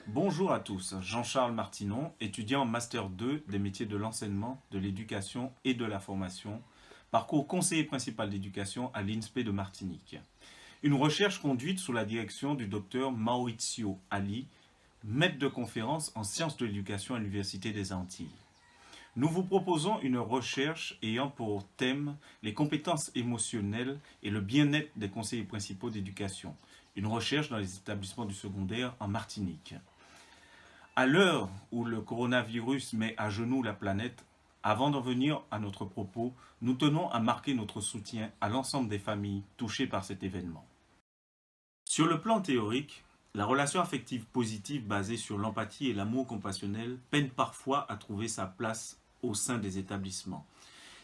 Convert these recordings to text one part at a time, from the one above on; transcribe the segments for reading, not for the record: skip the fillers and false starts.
Bonjour à tous, Jean-Charles Martinon, étudiant en Master 2 des métiers de l'enseignement, de l'éducation et de la formation, parcours conseiller principal d'éducation à l'INSPE de Martinique. Une recherche conduite sous la direction du docteur Maurizio Ali, maître de conférence en sciences de l'éducation à l'Université des Antilles. Nous vous proposons une recherche ayant pour thème les compétences émotionnelles et le bien-être des conseillers principaux d'éducation. Une recherche dans les établissements du secondaire en Martinique. À l'heure où le coronavirus met à genoux la planète, avant d'en venir à notre propos, nous tenons à marquer notre soutien à l'ensemble des familles touchées par cet événement. Sur le plan théorique, la relation affective positive basée sur l'empathie et l'amour compassionnel peine parfois à trouver sa place au sein des établissements.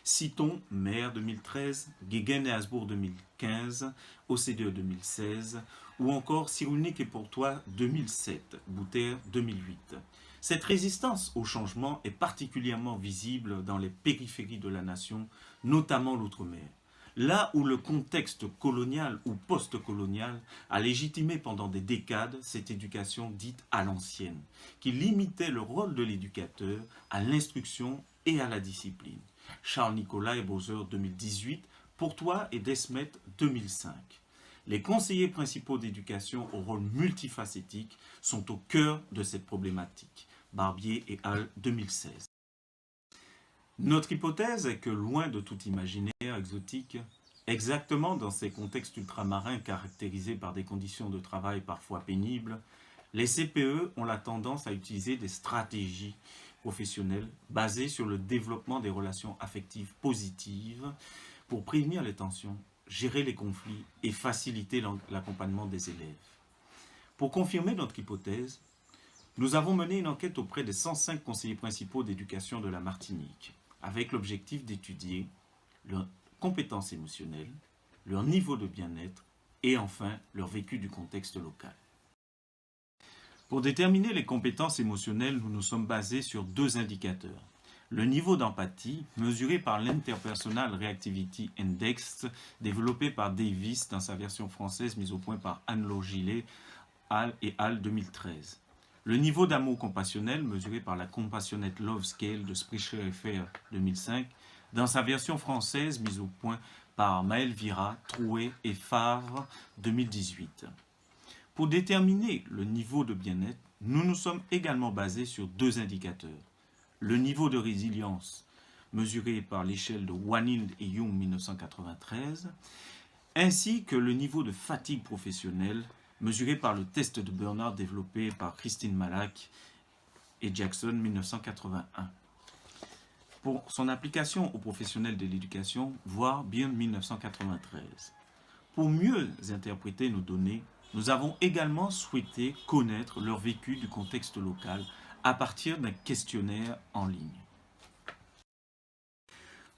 Citons Maire 2013, Guéguen et Hasbourg 2015, OCDE 2016 ou encore Cyrulnik et Pourtois 2007, Bouter 2008. Cette résistance au changement est particulièrement visible dans les périphéries de la nation, notamment l'outre-mer. Là où le contexte colonial ou post-colonial a légitimé pendant des décades cette éducation dite à l'ancienne, qui limitait le rôle de l'éducateur à l'instruction et à la discipline. Charles Nicolas et Bowser 2018, Pourtois et Desmet 2005. Les conseillers principaux d'éducation au rôle multifacétique sont au cœur de cette problématique. Barbier et Hall 2016. Notre hypothèse est que loin de tout imaginaire exotique, exactement dans ces contextes ultramarins caractérisés par des conditions de travail parfois pénibles, les CPE ont la tendance à utiliser des stratégies professionnelles basées sur le développement des relations affectives positives pour prévenir les tensions, gérer les conflits et faciliter l'accompagnement des élèves. Pour confirmer notre hypothèse, nous avons mené une enquête auprès des 105 conseillers principaux d'éducation de la Martinique, avec l'objectif d'étudier leurs compétences émotionnelles, leur niveau de bien-être et enfin leur vécu du contexte local. Pour déterminer les compétences émotionnelles, nous nous sommes basés sur deux indicateurs. Le niveau d'empathie, mesuré par l'Interpersonal Reactivity Index, développé par Davis dans sa version française mise au point par Anne-Laure Gillet et Hall 2013. Le niveau d'amour compassionnel, mesuré par la Compassionate Love Scale de Sprecher et Fair 2005, dans sa version française mise au point par Maël Vira, Trouet et Favre 2018. Pour déterminer le niveau de bien-être, nous nous sommes également basés sur deux indicateurs. Le niveau de résilience, mesuré par l'échelle de Wanild et Young 1993, ainsi que le niveau de fatigue professionnelle, mesuré par le test de Bernard développé par Christine Malak et Jackson 1981. Pour son application aux professionnels de l'éducation, voir Byrne 1993. Pour mieux interpréter nos données, nous avons également souhaité connaître leur vécu du contexte local à partir d'un questionnaire en ligne.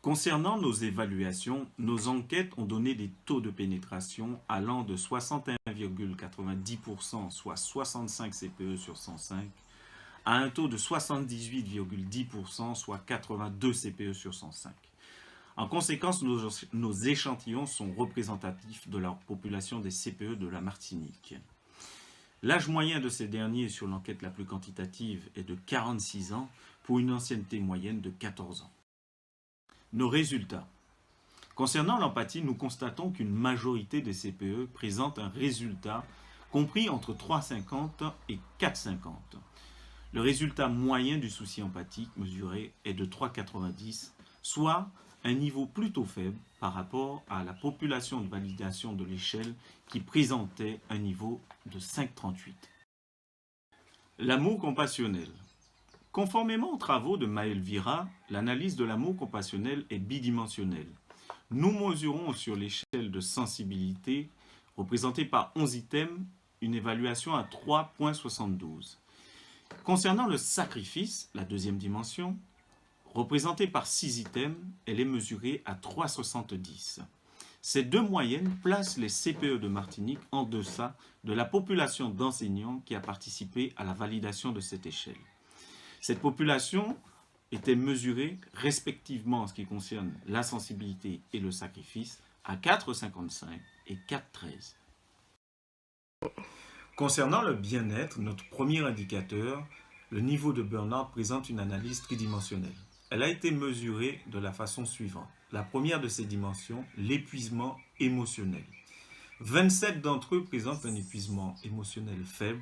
Concernant nos évaluations, nos enquêtes ont donné des taux de pénétration allant de 61,90%, soit 65 CPE sur 105, à un taux de 78,10%, soit 82 CPE sur 105. En conséquence, nos échantillons sont représentatifs de la population des CPE de la Martinique. L'âge moyen de ces derniers sur l'enquête la plus quantitative est de 46 ans pour une ancienneté moyenne de 14 ans. Nos résultats. Concernant l'empathie, nous constatons qu'une majorité des CPE présente un résultat compris entre 3,50 et 4,50. Le résultat moyen du souci empathique mesuré est de 3,90, soit un niveau plutôt faible par rapport à la population de validation de l'échelle qui présentait un niveau de 5,38. L'amour compassionnel. Conformément aux travaux de Maël Vira, l'analyse de l'amour compassionnel est bidimensionnelle. Nous mesurons sur l'échelle de sensibilité, représentée par 11 items, une évaluation à 3,72. Concernant le sacrifice, la deuxième dimension, représentée par 6 items, elle est mesurée à 3,70. Ces deux moyennes placent les CPE de Martinique en deçà de la population d'enseignants qui a participé à la validation de cette échelle. Cette population était mesurée respectivement en ce qui concerne la sensibilité et le sacrifice à 4,55 et 4,13. Concernant le bien-être, notre premier indicateur, le niveau de burn-out, présente une analyse tridimensionnelle. Elle a été mesurée de la façon suivante. La première de ces dimensions, l'épuisement émotionnel. 27 d'entre eux présentent un épuisement émotionnel faible,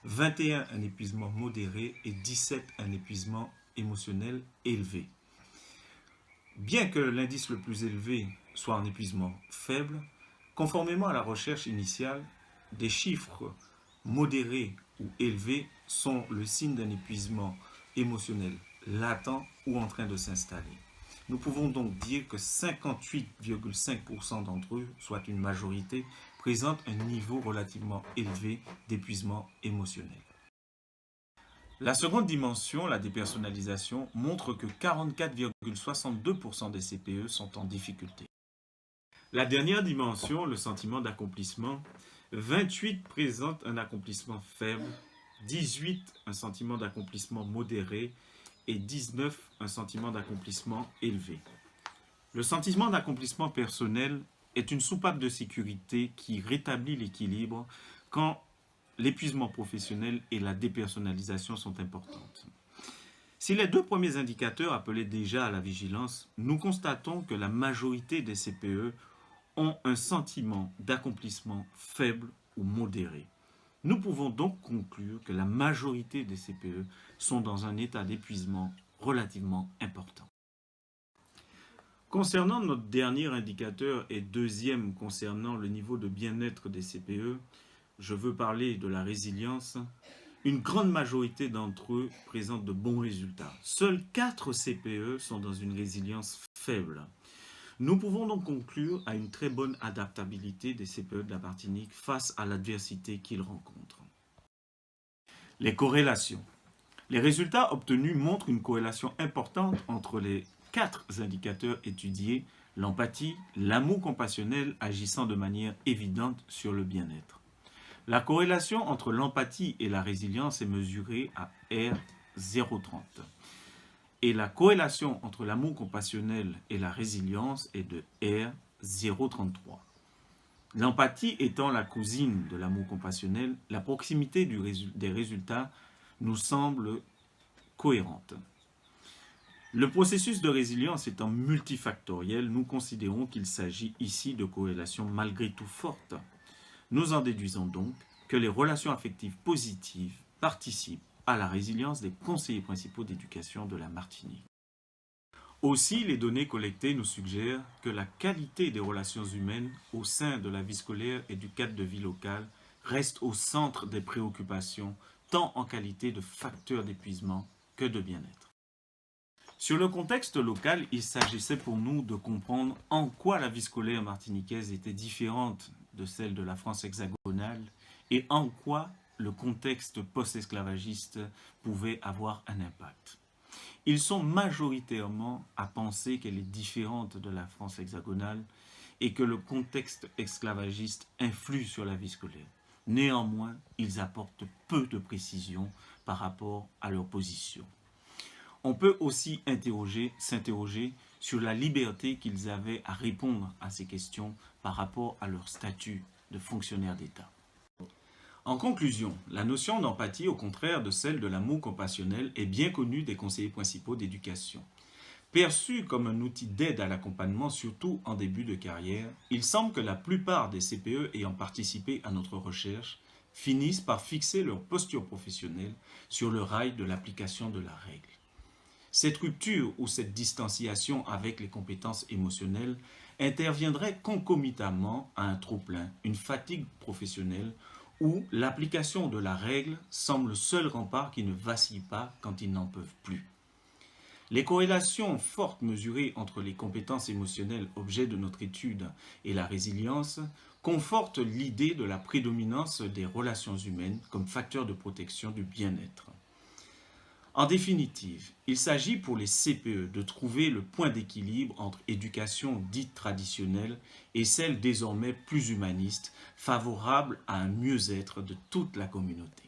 21 un épuisement modéré et 17 un épuisement émotionnel élevé. Bien que l'indice le plus élevé soit un épuisement faible, conformément à la recherche initiale, des chiffres modérés ou élevés sont le signe d'un épuisement émotionnel latent ou en train de s'installer. Nous pouvons donc dire que 58,5% d'entre eux, soit une majorité, présentent un niveau relativement élevé d'épuisement émotionnel. La seconde dimension, la dépersonnalisation, montre que 44,62% des CPE sont en difficulté. La dernière dimension, le sentiment d'accomplissement, 28 présentent un accomplissement faible, 18 un sentiment d'accomplissement modéré et 19 un sentiment d'accomplissement élevé. Le sentiment d'accomplissement personnel est une soupape de sécurité qui rétablit l'équilibre quand l'épuisement professionnel et la dépersonnalisation sont importantes. Si les deux premiers indicateurs appelaient déjà à la vigilance, nous constatons que la majorité des CPE ont un sentiment d'accomplissement faible ou modéré. Nous pouvons donc conclure que la majorité des CPE sont dans un état d'épuisement relativement important. Concernant notre dernier indicateur et deuxième concernant le niveau de bien-être des CPE, je veux parler de la résilience. Une grande majorité d'entre eux présentent de bons résultats. Seuls 4 CPE sont dans une résilience faible. Nous pouvons donc conclure à une très bonne adaptabilité des CPE de la Martinique face à l'adversité qu'ils rencontrent. Les corrélations. Les résultats obtenus montrent une corrélation importante entre les 4 indicateurs étudiés, l'empathie, l'amour compassionnel agissant de manière évidente sur le bien-être. La corrélation entre l'empathie et la résilience est mesurée à R0,30. Et la corrélation entre l'amour compassionnel et la résilience est de R0,33. L'empathie étant la cousine de l'amour compassionnel, la proximité des résultats nous semble cohérente. Le processus de résilience étant multifactoriel, nous considérons qu'il s'agit ici de corrélations malgré tout fortes. Nous en déduisons donc que les relations affectives positives participent à la résilience des conseillers principaux d'éducation de la Martinique. Aussi, les données collectées nous suggèrent que la qualité des relations humaines au sein de la vie scolaire et du cadre de vie local reste au centre des préoccupations, tant en qualité de facteur d'épuisement que de bien-être. Sur le contexte local, il s'agissait pour nous de comprendre en quoi la vie scolaire martiniquaise était différente de celle de la France hexagonale et en quoi le contexte post-esclavagiste pouvait avoir un impact. Ils sont majoritairement à penser qu'elle est différente de la France hexagonale et que le contexte esclavagiste influe sur la vie scolaire. Néanmoins, ils apportent peu de précision par rapport à leur position. On peut aussi s'interroger sur la liberté qu'ils avaient à répondre à ces questions par rapport à leur statut de fonctionnaire d'État. En conclusion, la notion d'empathie, au contraire de celle de l'amour compassionnel, est bien connue des conseillers principaux d'éducation. Perçue comme un outil d'aide à l'accompagnement, surtout en début de carrière, il semble que la plupart des CPE ayant participé à notre recherche finissent par fixer leur posture professionnelle sur le rail de l'application de la règle. Cette rupture ou cette distanciation avec les compétences émotionnelles interviendrait concomitamment à un trop-plein, une fatigue professionnelle où l'application de la règle semble le seul rempart qui ne vacille pas quand ils n'en peuvent plus. Les corrélations fortes mesurées entre les compétences émotionnelles objet de notre étude et la résilience confortent l'idée de la prédominance des relations humaines comme facteur de protection du bien-être. En définitive, il s'agit pour les CPE de trouver le point d'équilibre entre éducation dite traditionnelle et celle désormais plus humaniste, favorable à un mieux-être de toute la communauté.